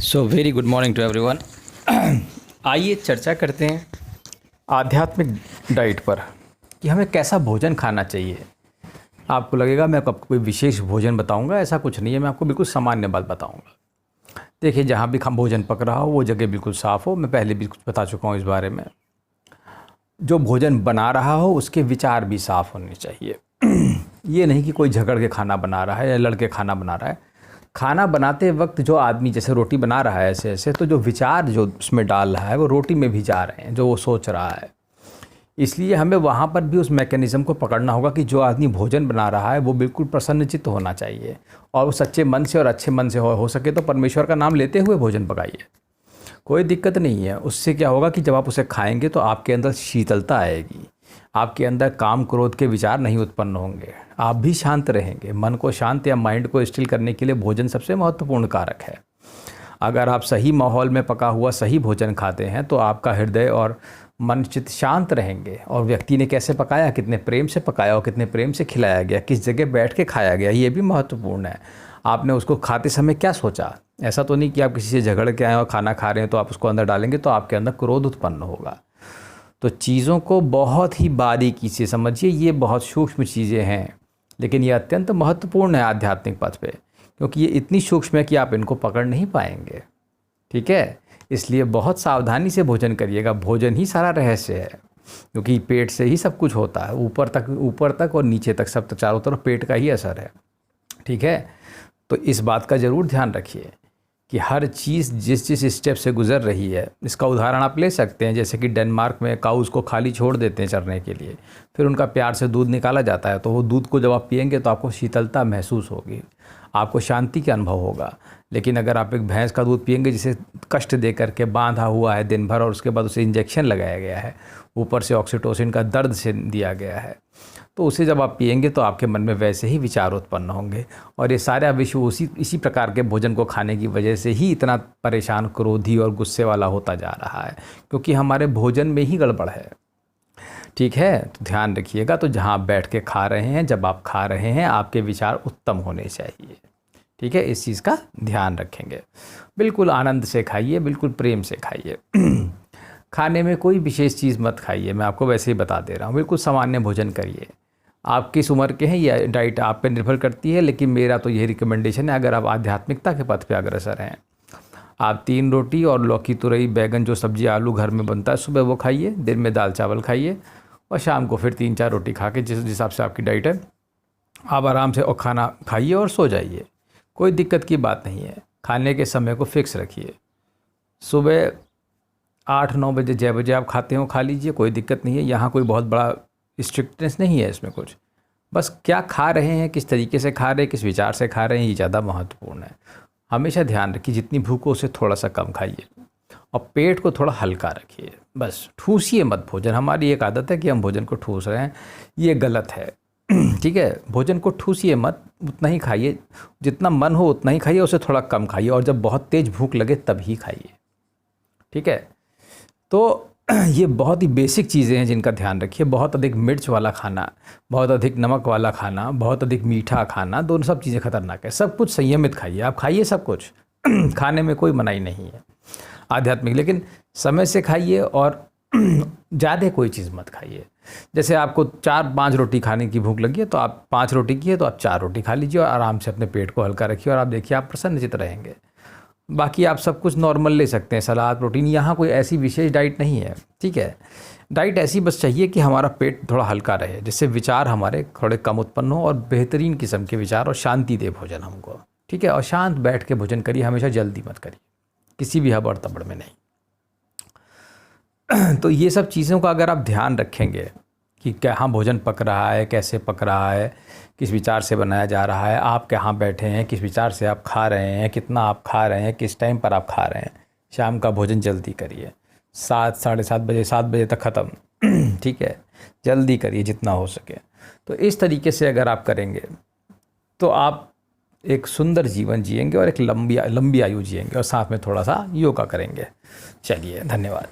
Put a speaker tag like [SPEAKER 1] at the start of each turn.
[SPEAKER 1] So very good morning to everyone. आइए चर्चा करते हैं आध्यात्मिक डाइट पर कि हमें कैसा भोजन खाना चाहिए। आपको लगेगा मैं आपको कोई विशेष भोजन बताऊंगा, ऐसा कुछ नहीं है। मैं आपको बिल्कुल सामान्य बात बताऊंगा। देखिए, जहाँ भी भोजन पक रहा हो वो जगह बिल्कुल साफ़ हो। मैं पहले भी कुछ बता चुका हूँ इस बारे में। जो भोजन बना रहा हो उसके विचार भी साफ़ होने चाहिए। ये नहीं कि कोई झगड़ के खाना बना रहा है या लड़के खाना बना रहा है। खाना बनाते वक्त जो आदमी जैसे रोटी बना रहा है ऐसे ऐसे, तो जो विचार जो उसमें डाल रहा है वो रोटी में भी जा रहे हैं, जो वो सोच रहा है। इसलिए हमें वहाँ पर भी उस मैकेनिज़्म को पकड़ना होगा कि जो आदमी भोजन बना रहा है वो बिल्कुल प्रसन्नचित्त होना चाहिए और वो सच्चे मन से और अच्छे मन से हो सके तो परमेश्वर का नाम लेते हुए भोजन पकाइए। कोई दिक्कत नहीं है। उससे क्या होगा कि जब आप उसे खाएंगे तो आपके अंदर शीतलता आएगी, आपके अंदर काम क्रोध के विचार नहीं उत्पन्न होंगे, आप भी शांत रहेंगे। मन को शांत या माइंड को स्टिल करने के लिए भोजन सबसे महत्वपूर्ण कारक है। अगर आप सही माहौल में पका हुआ सही भोजन खाते हैं तो आपका हृदय और मन चित्त शांत रहेंगे। और व्यक्ति ने कैसे पकाया, कितने प्रेम से पकाया और कितने प्रेम से खिलाया गया, किस जगह बैठ के खाया गया, ये भी महत्वपूर्ण है। आपने उसको खाते समय क्या सोचा। ऐसा तो नहीं कि आप किसी से झगड़ के आए और खाना खा रहे हैं तो आप उसको अंदर डालेंगे तो आपके अंदर क्रोध उत्पन्न होगा। तो चीज़ों को बहुत ही बारीकी से समझिए। ये बहुत सूक्ष्म चीज़ें हैं लेकिन ये अत्यंत महत्वपूर्ण है आध्यात्मिक पथ पे, क्योंकि ये इतनी सूक्ष्म है कि आप इनको पकड़ नहीं पाएंगे। ठीक है, इसलिए बहुत सावधानी से भोजन करिएगा। भोजन ही सारा रहस्य है, क्योंकि पेट से ही सब कुछ होता है। ऊपर तक और नीचे तक सब चारों तरफ पेट का ही असर है। ठीक है, तो इस बात का ज़रूर ध्यान रखिए कि हर चीज़ जिस जिस स्टेप से गुज़र रही है। इसका उदाहरण आप ले सकते हैं, जैसे कि डेनमार्क में काउस को खाली छोड़ देते हैं चरने के लिए, फिर उनका प्यार से दूध निकाला जाता है। तो वो दूध को जब आप पिएंगे तो आपको शीतलता महसूस होगी, आपको शांति का अनुभव होगा। लेकिन अगर आप एक भैंस का दूध पिएंगे जिसे कष्ट दे करके बांधा हुआ है दिन भर और उसके बाद उसे इंजेक्शन लगाया गया है, ऊपर से ऑक्सीटोसिन का दर्द से दिया गया है, तो उसे जब आप पिएंगे तो आपके मन में वैसे ही विचार उत्पन्न होंगे। और ये सारा विश्व इसी प्रकार के भोजन को खाने की वजह से ही इतना परेशान, क्रोधी और गुस्से वाला होता जा रहा है, क्योंकि हमारे भोजन में ही गड़बड़ है। ठीक है, तो ध्यान रखिएगा। तो जहाँ आप बैठ के खा रहे हैं, जब आप खा रहे हैं, आपके विचार उत्तम होने चाहिए। ठीक है, इस चीज़ का ध्यान रखेंगे। बिल्कुल आनंद से खाइए, बिल्कुल प्रेम से खाइए। खाने में कोई विशेष चीज़ मत खाइए, मैं आपको वैसे ही बता दे रहा हूँ। बिल्कुल सामान्य भोजन करिए। आप किस उम्र के हैं यह डाइट आप पे निर्भर करती है, लेकिन मेरा तो यही रिकमेंडेशन है। अगर आप आध्यात्मिकता के पथ पे अग्रसर हैं, आप 3 रोटी और लौकी, तुरई, बैगन, जो सब्जी आलू घर में बनता है सुबह वो खाइए, दिन में दाल चावल खाइए और शाम को फिर 3-4 रोटी खा के जिस हिसाब से आपकी डाइट है आप आराम से और खाना खाइए और सो जाइए। कोई दिक्कत की बात नहीं है। खाने के समय को फिक्स रखिए। सुबह 8-9 बजे 6 बजे आप खाते हो खा लीजिए, कोई दिक्कत नहीं है। यहाँ कोई बहुत बड़ा स्ट्रिक्टनेस नहीं है इसमें कुछ। बस क्या खा रहे हैं, किस तरीके से खा रहे हैं, किस विचार से खा रहे हैं, ये ज़्यादा महत्वपूर्ण है। हमेशा ध्यान रखिए, जितनी भूख हो उसे थोड़ा सा कम खाइए और पेट को थोड़ा हल्का रखिए। बस ठूसिए मत भोजन। हमारी एक आदत है कि हम भोजन को ठूस रहे हैं, ये गलत है। ठीक है, भोजन को ठूसिए मत, उतना ही खाइए, जितना मन हो उतना ही खाइए, उसे थोड़ा कम खाइए और जब बहुत तेज़ भूख लगे तभी खाइए। ठीक है, तो ये बहुत ही बेसिक चीज़ें हैं जिनका ध्यान रखिए। बहुत अधिक मिर्च वाला खाना, बहुत अधिक नमक वाला खाना, बहुत अधिक मीठा खाना, दोनों सब चीज़ें खतरनाक है। सब कुछ संयमित खाइए, आप खाइए सब कुछ। खाने में कोई मनाही नहीं है आध्यात्मिक, लेकिन समय से खाइए और ज़्यादा कोई चीज़ मत खाइए। जैसे आपको 4-5 रोटी खाने की भूख लगी है तो आप 5 रोटी की है तो आप 4 रोटी खा लीजिए और आराम से अपने पेट को हल्का रखिए और आप देखिए आप प्रसन्नचित्त रहेंगे। बाकी आप सब कुछ नॉर्मल ले सकते हैं, सलाद, प्रोटीन। यहाँ कोई ऐसी विशेष डाइट नहीं है। ठीक है, डाइट ऐसी बस चाहिए कि हमारा पेट थोड़ा हल्का रहे, जिससे विचार हमारे थोड़े कम उत्पन्न हो और बेहतरीन किस्म के विचार और शांति दे भोजन हमको। ठीक है, और शांत बैठ के भोजन करिए, हमेशा जल्दी मत करिए, किसी भी हबड़ तबड़ में नहीं। तो ये सब चीज़ों का अगर आप ध्यान रखेंगे कि कहाँ भोजन पक रहा है, कैसे पक रहा है, किस विचार से बनाया जा रहा है, आप कहाँ बैठे हैं, किस विचार से आप खा रहे हैं, कितना आप खा रहे हैं, किस टाइम पर आप खा रहे हैं। शाम का भोजन जल्दी करिए, 7-7:30 बजे, 7 बजे तक ख़त्म। ठीक है, जल्दी करिए जितना हो सके। तो इस तरीके से अगर आप करेंगे तो आप एक सुंदर जीवन जिएंगे और एक लंबी आयु जिएंगे और साथ में थोड़ा सा योगा करेंगे। चलिए, धन्यवाद।